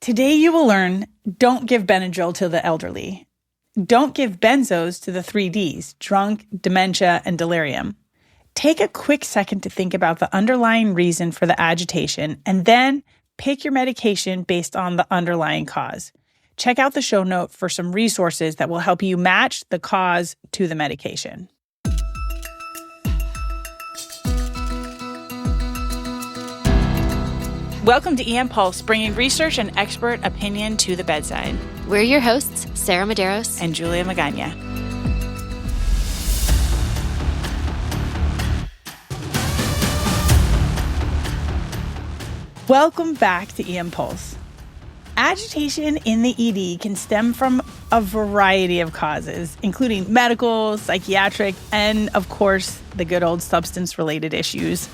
Today you will learn, don't give Benadryl to the elderly. Don't give benzos to the 3Ds, drunk, dementia, and delirium. Take a quick second to think about the underlying reason for the agitation, and then pick your medication based on the underlying cause. Check out the show note for some resources that will help you match the cause to the medication. Welcome to EM Pulse, bringing research and expert opinion to the bedside. We're your hosts, Sarah Medeiros and Julia Magaña. Welcome back to EM Pulse. Agitation in the ED can stem from a variety of causes, including medical, psychiatric, and of course, the good old substance-related issues.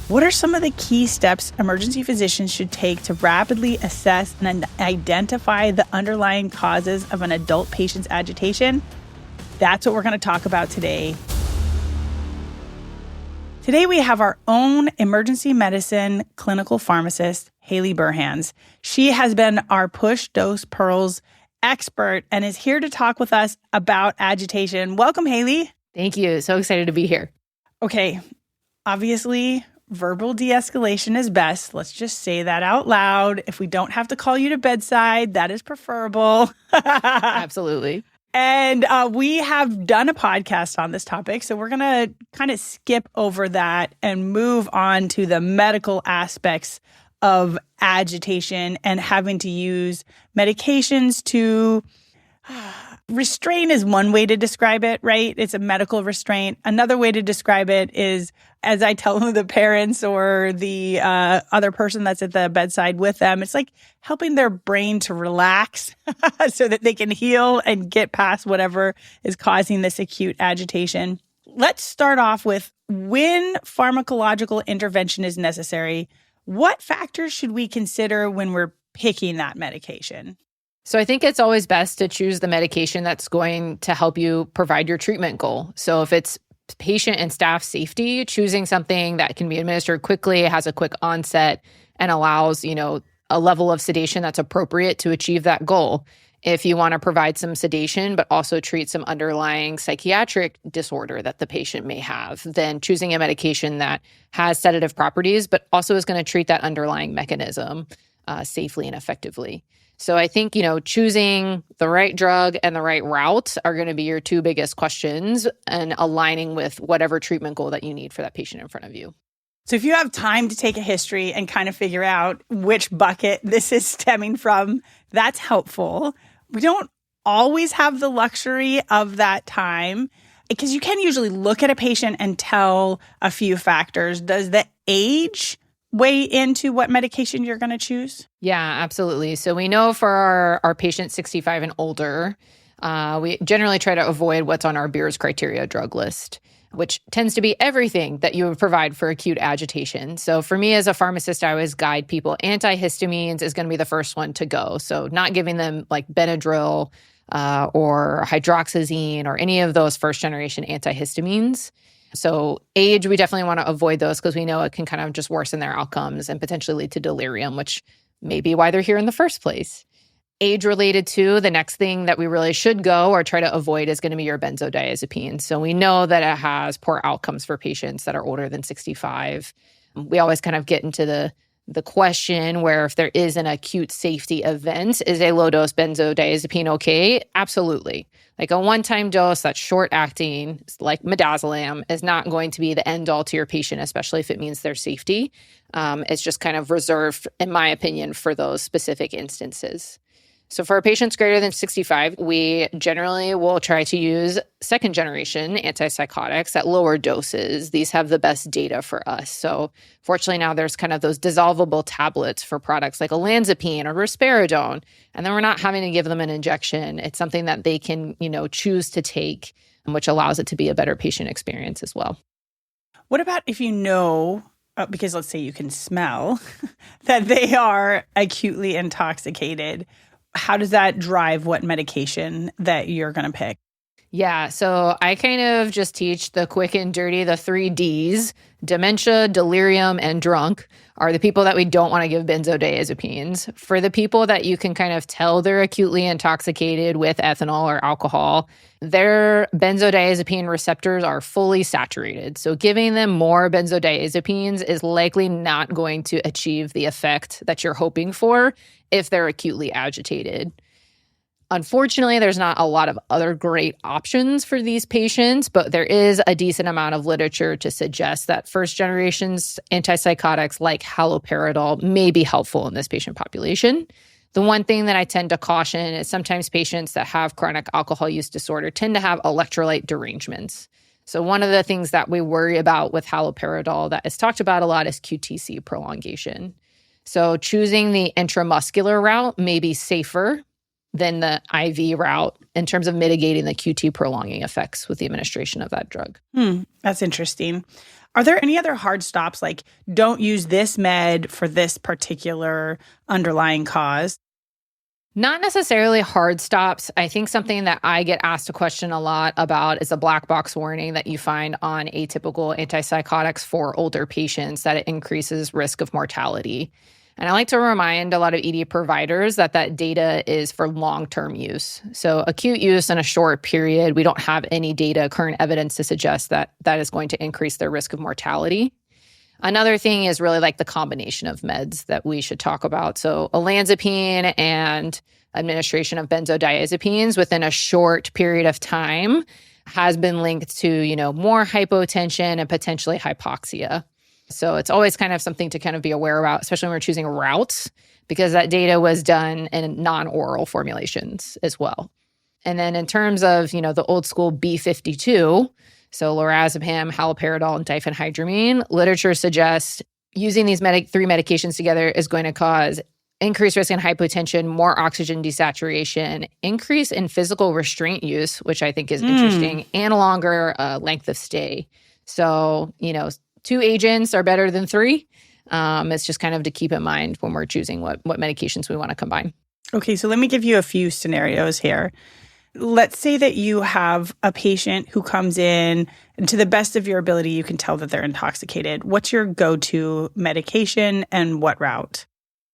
What are some of the key steps emergency physicians should take to rapidly assess and identify the underlying causes of an adult patient's agitation? That's what we're going to talk about today. Today we have our own emergency medicine clinical pharmacist, Haley Burhans. She has been our push dose pearls expert and is here to talk with us about agitation. Welcome, Haley. Thank you. So excited to be here. Okay, obviously, verbal de-escalation is best. Let's just say that out loud. If we don't have to call you to bedside, that is preferable. Absolutely. And we have done a podcast on this topic, so we're going to kind of skip over that and move on to the medical aspects of agitation and having to use medications to restrain is one way to describe it, right? It's a medical restraint. Another way to describe it is, as I tell the parents or the other person that's at the bedside with them, it's like helping their brain to relax so that they can heal and get past whatever is causing this acute agitation. Let's start off with when pharmacological intervention is necessary. What factors should we consider when we're picking that medication? So I think it's always best to choose the medication that's going to help you provide your treatment goal. So if it's patient and staff safety, choosing something that can be administered quickly, has a quick onset, and allows, a level of sedation that's appropriate to achieve that goal. If you want to provide some sedation, but also treat some underlying psychiatric disorder that the patient may have, then choosing a medication that has sedative properties, but also is going to treat that underlying mechanism safely and effectively. So I think, choosing the right drug and the right route are going to be your two biggest questions and aligning with whatever treatment goal that you need for that patient in front of you. So if you have time to take a history and kind of figure out which bucket this is stemming from, that's helpful. We don't always have the luxury of that time because you can usually look at a patient and tell a few factors. Does the age weigh into what medication you're going to choose? Yeah, absolutely. So we know for our patients 65 and older, we generally try to avoid what's on our Beers criteria drug list, which tends to be everything that you would provide for acute agitation. So for me as a pharmacist, I always guide people. Antihistamines is going to be the first one to go. So not giving them like Benadryl or hydroxyzine or any of those first generation antihistamines. So age, we definitely want to avoid those because we know it can kind of just worsen their outcomes and potentially lead to delirium, which may be why they're here in the first place. Age related to, the next thing that we really should go or try to avoid is going to be your benzodiazepines. So we know that it has poor outcomes for patients that are older than 65. We always kind of get into the question where if there is an acute safety event, is a low-dose benzodiazepine okay? Absolutely. Like a one-time dose that's short-acting, like midazolam, is not going to be the end-all to your patient, especially if it means their safety. It's just kind of reserved, in my opinion, for those specific instances. So for our patients greater than 65, we generally will try to use second-generation antipsychotics at lower doses. These have the best data for us. So fortunately now there's kind of those dissolvable tablets for products like olanzapine or risperidone, and then we're not having to give them an injection. It's something that they can, choose to take, which allows it to be a better patient experience as well. What about if because let's say you can smell that they are acutely intoxicated? How does that drive what medication that you're going to pick? Yeah, so I kind of just teach the quick and dirty, the 3 Ds, dementia, delirium, and drunk, are the people that we don't want to give benzodiazepines. For the people that you can kind of tell they're acutely intoxicated with ethanol or alcohol, their benzodiazepine receptors are fully saturated. So giving them more benzodiazepines is likely not going to achieve the effect that you're hoping for if they're acutely agitated. Unfortunately, there's not a lot of other great options for these patients, but there is a decent amount of literature to suggest that first-generation antipsychotics like haloperidol may be helpful in this patient population. The one thing that I tend to caution is sometimes patients that have chronic alcohol use disorder tend to have electrolyte derangements. So one of the things that we worry about with haloperidol that is talked about a lot is QTc prolongation. So choosing the intramuscular route may be safer than the IV route in terms of mitigating the QT prolonging effects with the administration of that drug. That's interesting. Are there any other hard stops, like don't use this med for this particular underlying cause? Not necessarily hard stops. I think something that I get asked a question a lot about is a black box warning that you find on atypical antipsychotics for older patients, that it increases risk of mortality. And I like to remind a lot of ED providers that that data is for long-term use. So acute use in a short period, we don't have any data, current evidence to suggest that that is going to increase their risk of mortality. Another thing is really like the combination of meds that we should talk about. So olanzapine and administration of benzodiazepines within a short period of time has been linked to, more hypotension and potentially hypoxia. So it's always kind of something to kind of be aware about, especially when we're choosing routes, because that data was done in non-oral formulations as well. And then in terms of, the old school B52, so lorazepam, haloperidol, and diphenhydramine, literature suggests using these three medications together is going to cause increased risk in hypotension, more oxygen desaturation, increase in physical restraint use, which I think is interesting, and a longer length of stay. So, 2 agents are better than 3. It's just kind of to keep in mind when we're choosing what medications we want to combine. Okay, so let me give you a few scenarios here. Let's say that you have a patient who comes in, and to the best of your ability, you can tell that they're intoxicated. What's your go-to medication and what route?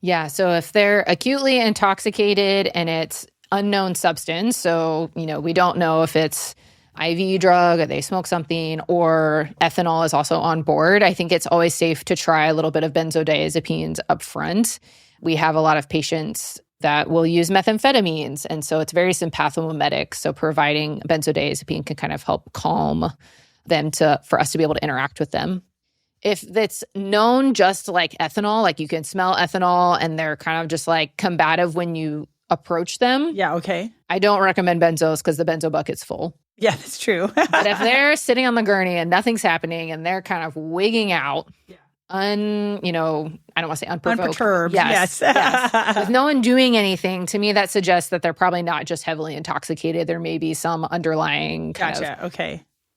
Yeah, so if they're acutely intoxicated and it's unknown substance, so, we don't know if it's IV drug or they smoke something or ethanol is also on board, I think it's always safe to try a little bit of benzodiazepines up front. We have a lot of patients that will use methamphetamines, and so it's very sympathomimetic. So providing benzodiazepine can kind of help calm them for us to be able to interact with them. If it's known just like ethanol, like you can smell ethanol and they're kind of just like combative when you approach them. Yeah, okay. I don't recommend benzos because the benzo bucket's full. Yeah, that's true. But if they're sitting on the gurney and nothing's happening and they're kind of wigging out, I don't want to say unprovoked. Unperturbed. Yes. With no one doing anything, to me, that suggests that they're probably not just heavily intoxicated. There may be some underlying kind of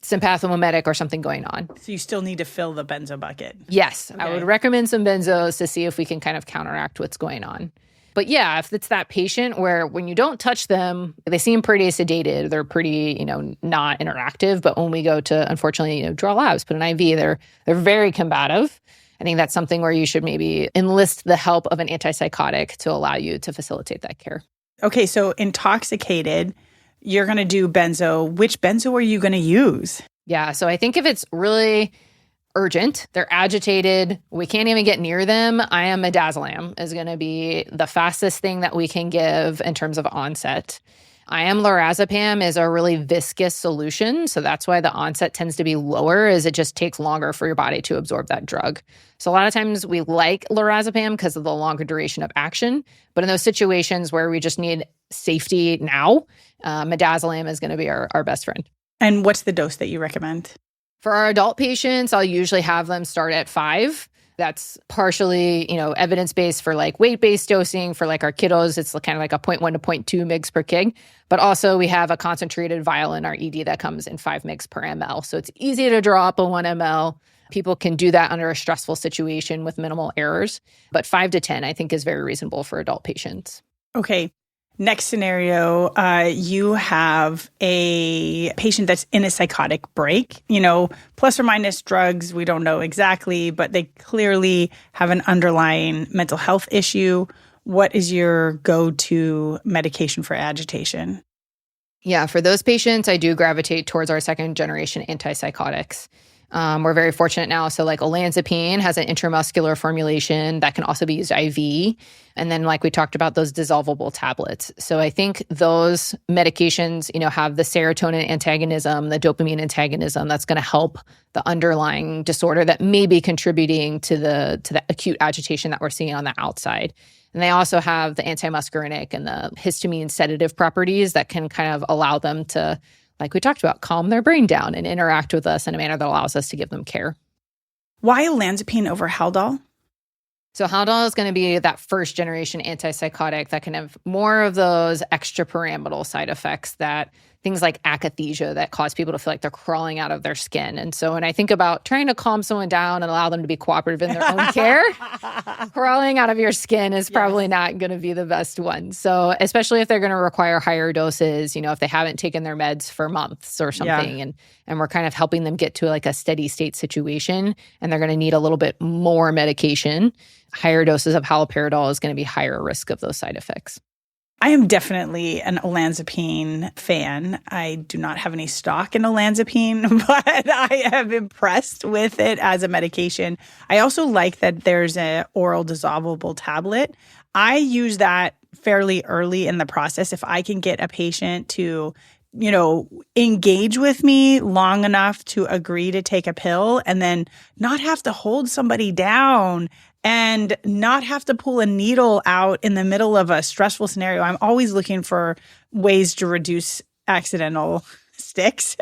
sympathomimetic or something going on. So you still need to fill the benzo bucket. Yes. Okay. I would recommend some benzos to see if we can kind of counteract what's going on. But yeah, if it's that patient where when you don't touch them, they seem pretty sedated, they're pretty, not interactive. But when we go to, unfortunately, draw labs, put an IV, they're very combative. I think that's something where you should maybe enlist the help of an antipsychotic to allow you to facilitate that care. Okay, so intoxicated, you're going to do benzo. Which benzo are you going to use? Yeah, so I think if it's really urgent, they're agitated, we can't even get near them, midazolam is going to be the fastest thing that we can give in terms of onset. Lorazepam is a really viscous solution, so that's why the onset tends to be lower, is it just takes longer for your body to absorb that drug. So a lot of times we like lorazepam because of the longer duration of action, but in those situations where we just need safety now, midazolam is going to be our best friend. And what's the dose that you recommend? For our adult patients, I'll usually have them start at 5. That's partially, evidence-based for like weight-based dosing. For like our kiddos, it's kind of like a 0.1 to 0.2 mg per kg. But also we have a concentrated vial in our ED that comes in 5 mg per ml. So it's easy to draw up a 1 ml. People can do that under a stressful situation with minimal errors. But 5 to 10, I think, is very reasonable for adult patients. Okay. Next scenario, you have a patient that's in a psychotic break, plus or minus drugs. We don't know exactly, but they clearly have an underlying mental health issue. What is your go-to medication for agitation? Yeah, for those patients, I do gravitate towards our second generation antipsychotics. We're very fortunate now. So like olanzapine has an intramuscular formulation that can also be used IV. And then like we talked about, those dissolvable tablets. So I think those medications, have the serotonin antagonism, the dopamine antagonism that's going to help the underlying disorder that may be contributing to the acute agitation that we're seeing on the outside. And they also have the antimuscarinic and the histamine sedative properties that can kind of allow them to, like we talked about, calm their brain down and interact with us in a manner that allows us to give them care. Why olanzapine over Haldol? So Haldol is going to be that first generation antipsychotic that can have more of those extrapyramidal side effects, that things like akathisia that cause people to feel like they're crawling out of their skin. And so when I think about trying to calm someone down and allow them to be cooperative in their own care, crawling out of your skin is probably not going to be the best one. So especially if they're going to require higher doses, if they haven't taken their meds for months or something, and we're kind of helping them get to like a steady state situation, and they're going to need a little bit more medication, higher doses of haloperidol is going to be higher risk of those side effects. I am definitely an olanzapine fan. I do not have any stock in olanzapine, but I am impressed with it as a medication. I also like that there's an oral dissolvable tablet. I use that fairly early in the process. If I can get a patient to engage with me long enough to agree to take a pill and then not have to hold somebody down and not have to pull a needle out in the middle of a stressful scenario. I'm always looking for ways to reduce accidental sticks.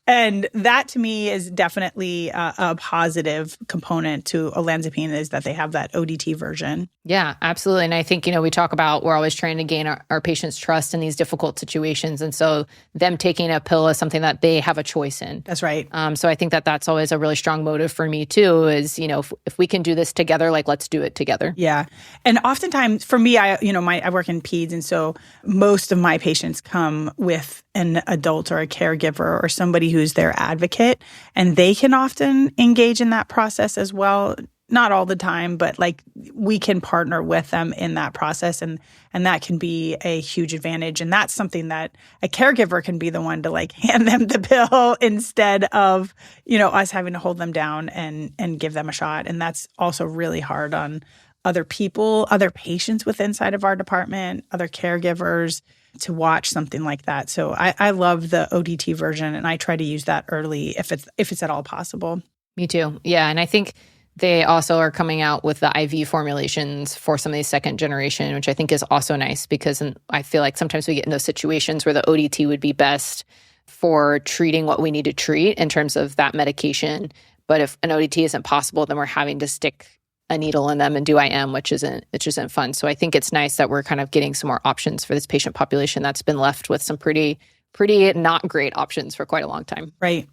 And that to me is definitely a positive component to olanzapine, is that they have that ODT version. Yeah, absolutely. And I think, we talk about we're always trying to gain our patients' trust in these difficult situations. And so them taking a pill is something that they have a choice in. That's right. So I think that that's always a really strong motive for me too, is, if we can do this together, like let's do it together. Yeah. And oftentimes for me, I work in peds. And so most of my patients come with an adult or a caregiver or somebody who's their advocate, and they can often engage in that process as well. Not all the time, but like we can partner with them in that process, and that can be a huge advantage. And that's something that a caregiver can be the one to like hand them the pill instead of, us having to hold them down and give them a shot. And that's also really hard on other people, other patients inside of our department, other caregivers, to watch something like that. So I love the ODT version, and I try to use that early if it's at all possible. Me too. Yeah. And I think they also are coming out with the IV formulations for some of these second generation, which I think is also nice, because I feel like sometimes we get in those situations where the ODT would be best for treating what we need to treat in terms of that medication. But if an ODT isn't possible, then we're having to stick a needle in them and do IM, which isn't fun. So I think it's nice that we're kind of getting some more options for this patient population that's been left with some pretty not great options for quite a long time. Right.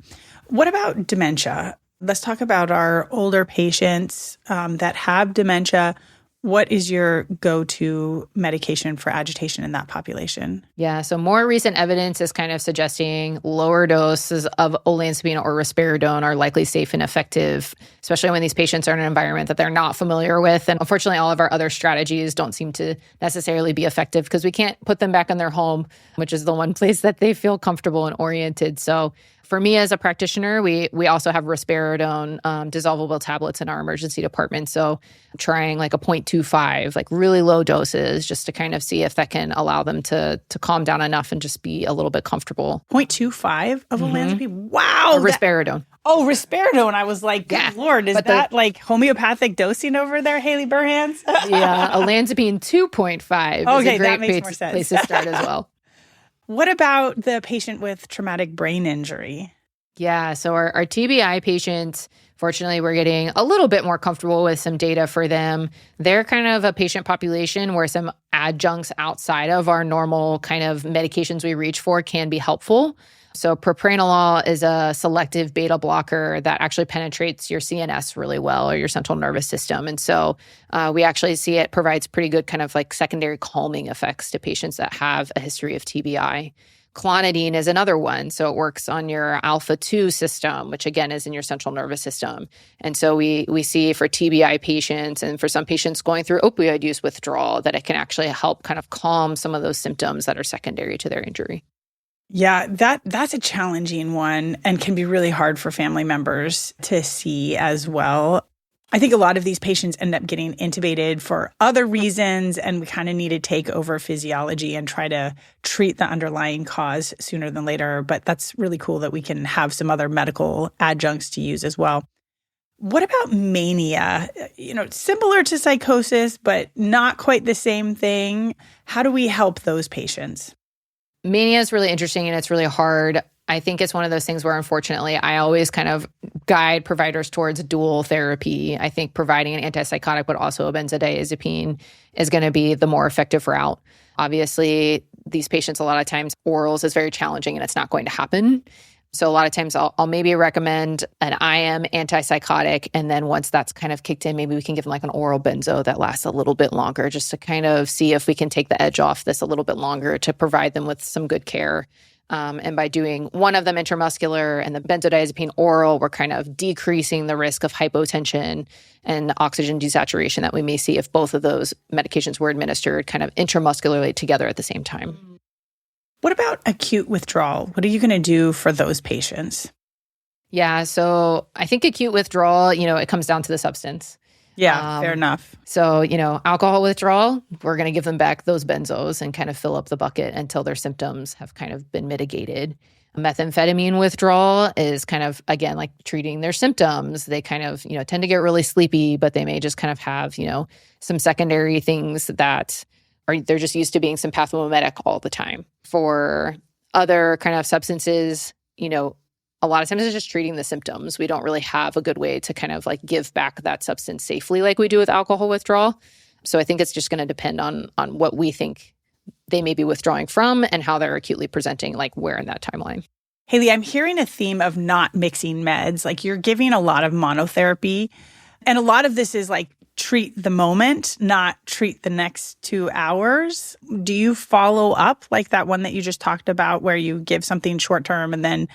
What about dementia? Let's talk about our older patients that have dementia. What is your go-to medication for agitation in that population? Yeah, so more recent evidence is kind of suggesting lower doses of olanzapine or risperidone are likely safe and effective, especially when these patients are in an environment that they're not familiar with. And unfortunately, all of our other strategies don't seem to necessarily be effective because we can't put them back in their home, which is the one place that they feel comfortable and oriented. So for me as a practitioner, we also have risperidone dissolvable tablets in our emergency department. So trying like a 0.25, like really low doses, just to kind of see if that can allow them to calm down enough and just be a little bit comfortable. 0.25 of olanzapine? Wow. Or risperidone. Risperidone. I was like, good Lord, is that like homeopathic dosing over there, Haley Burhans? Yeah, olanzapine 2.5 is a great place to start as well. What about the patient with traumatic brain injury? Yeah, so our TBI patients, fortunately, we're getting a little bit more comfortable with some data for them. They're kind of a patient population where some adjuncts outside of our normal kind of medications we reach for can be helpful. So propranolol is a selective beta blocker that actually penetrates your CNS really well, or your central nervous system. And so we actually see it provides pretty good kind of like secondary calming effects to patients that have a history of TBI. Clonidine is another one. So it works on your alpha-2 system, which again is in your central nervous system. And so we see for TBI patients and for some patients going through opioid use withdrawal that it can actually help kind of calm some of those symptoms that are secondary to their injury. Yeah, that's a challenging one and can be really hard for family members to see as well. I think a lot of these patients end up getting intubated for other reasons, and we kind of need to take over physiology and try to treat the underlying cause sooner than later. But that's really cool that we can have some other medical adjuncts to use as well. What about mania? Similar to psychosis, but not quite the same thing. How do we help those patients? Mania is really interesting and it's really hard. I think it's one of those things where, unfortunately, I always kind of guide providers towards dual therapy. I think providing an antipsychotic, but also a benzodiazepine is going to be the more effective route. Obviously, these patients, a lot of times, orals is very challenging and it's not going to happen. So a lot of times I'll maybe recommend an IM antipsychotic. And then once that's kind of kicked in, maybe we can give them like an oral benzo that lasts a little bit longer, just to kind of see if we can take the edge off this a little bit longer to provide them with some good care. And by doing one of them intramuscular and the benzodiazepine oral, we're kind of decreasing the risk of hypotension and oxygen desaturation that we may see if both of those medications were administered kind of intramuscularly together at the same time. What about acute withdrawal? What are you going to do for those patients? Yeah, so I think acute withdrawal, it comes down to the substance. Yeah, fair enough. So, alcohol withdrawal, we're going to give them back those benzos and kind of fill up the bucket until their symptoms have kind of been mitigated. Methamphetamine withdrawal is kind of, again, like treating their symptoms. They kind of, tend to get really sleepy, but they may just kind of have, some secondary things that they're just used to being sympathomimetic all the time. For other kind of substances, a lot of times it's just treating the symptoms. We don't really have a good way to kind of like give back that substance safely like we do with alcohol withdrawal. So I think it's just going to depend on what we think they may be withdrawing from and how they're acutely presenting, like where in that timeline. Haley, I'm hearing a theme of not mixing meds. Like you're giving a lot of monotherapy. And a lot of this is like treat the moment, not treat the next 2 hours. Do you follow up like that one that you just talked about where you give something short term and then,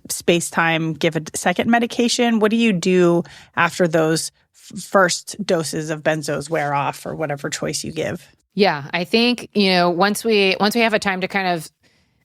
space time, give a second medication? What do you do after those first doses of benzos wear off or whatever choice you give? Yeah, I think, once we have a time to kind of,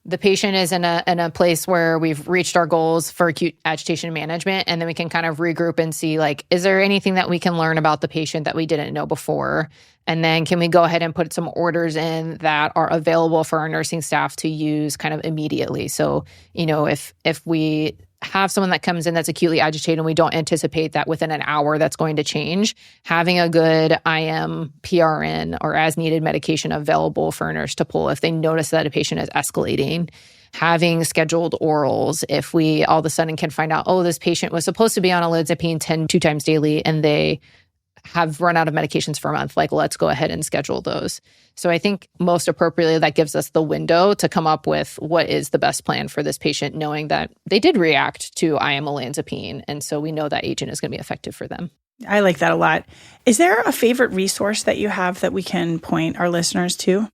the patient is in a place where we've reached our goals for acute agitation management, and then we can kind of regroup and see, like, is there anything that we can learn about the patient that we didn't know before? And then can we go ahead and put some orders in that are available for our nursing staff to use kind of immediately? So, if we have someone that comes in that's acutely agitated and we don't anticipate that within an hour that's going to change, having a good IM, PRN, or as needed medication available for a nurse to pull if they notice that a patient is escalating, having scheduled orals. If we all of a sudden can find out, this patient was supposed to be on olanzapine 2 times daily and they have run out of medications for a month, like let's go ahead and schedule those. So I think most appropriately, that gives us the window to come up with what is the best plan for this patient, knowing that they did react to IM olanzapine. And so we know that agent is going to be effective for them. I like that a lot. Is there a favorite resource that you have that we can point our listeners to?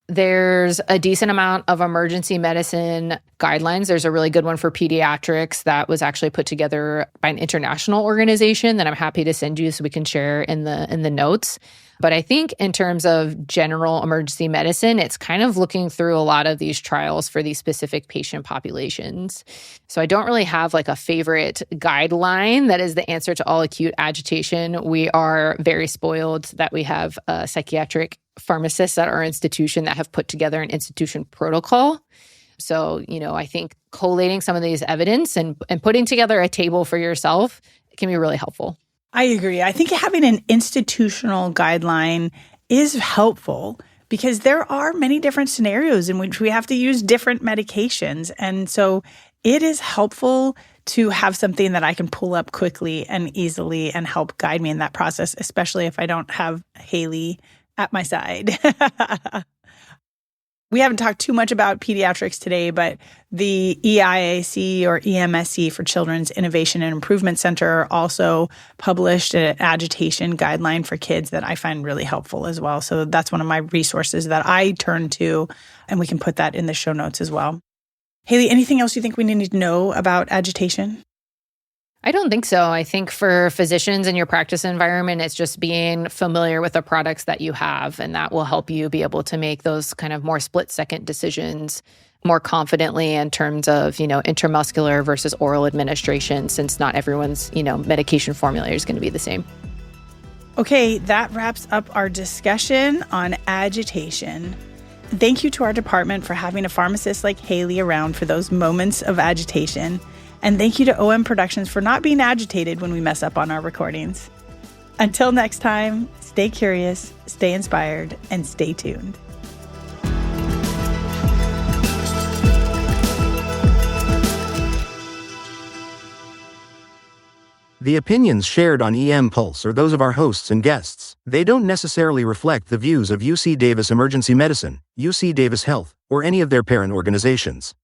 There's a decent amount of emergency medicine guidelines. There's a really good one for pediatrics that was actually put together by an international organization that I'm happy to send you so we can share in the notes. But I think in terms of general emergency medicine, it's kind of looking through a lot of these trials for these specific patient populations. So I don't really have like a favorite guideline that is the answer to all acute agitation. We are very spoiled that we have a psychiatric pharmacists at our institution that have put together an institution protocol. So, I think collating some of these evidence and putting together a table for yourself can be really helpful. I agree. I think having an institutional guideline is helpful because there are many different scenarios in which we have to use different medications. And so it is helpful to have something that I can pull up quickly and easily and help guide me in that process, especially if I don't have Haley at my side. We haven't talked too much about pediatrics today, but the EIAC or EMSC for Children's Innovation and Improvement Center also published an agitation guideline for kids that I find really helpful as well. So that's one of my resources that I turn to, and we can put that in the show notes as well. Haley, anything else you think we need to know about agitation? I don't think so. I think for physicians in your practice environment, it's just being familiar with the products that you have, and that will help you be able to make those kind of more split-second decisions more confidently in terms of, intramuscular versus oral administration, since not everyone's, medication formulary is going to be the same. Okay, that wraps up our discussion on agitation. Thank you to our department for having a pharmacist like Haley around for those moments of agitation. And thank you to OM Productions for not being agitated when we mess up on our recordings. Until next time, stay curious, stay inspired, and stay tuned. The opinions shared on EM Pulse are those of our hosts and guests. They don't necessarily reflect the views of UC Davis Emergency Medicine, UC Davis Health, or any of their parent organizations.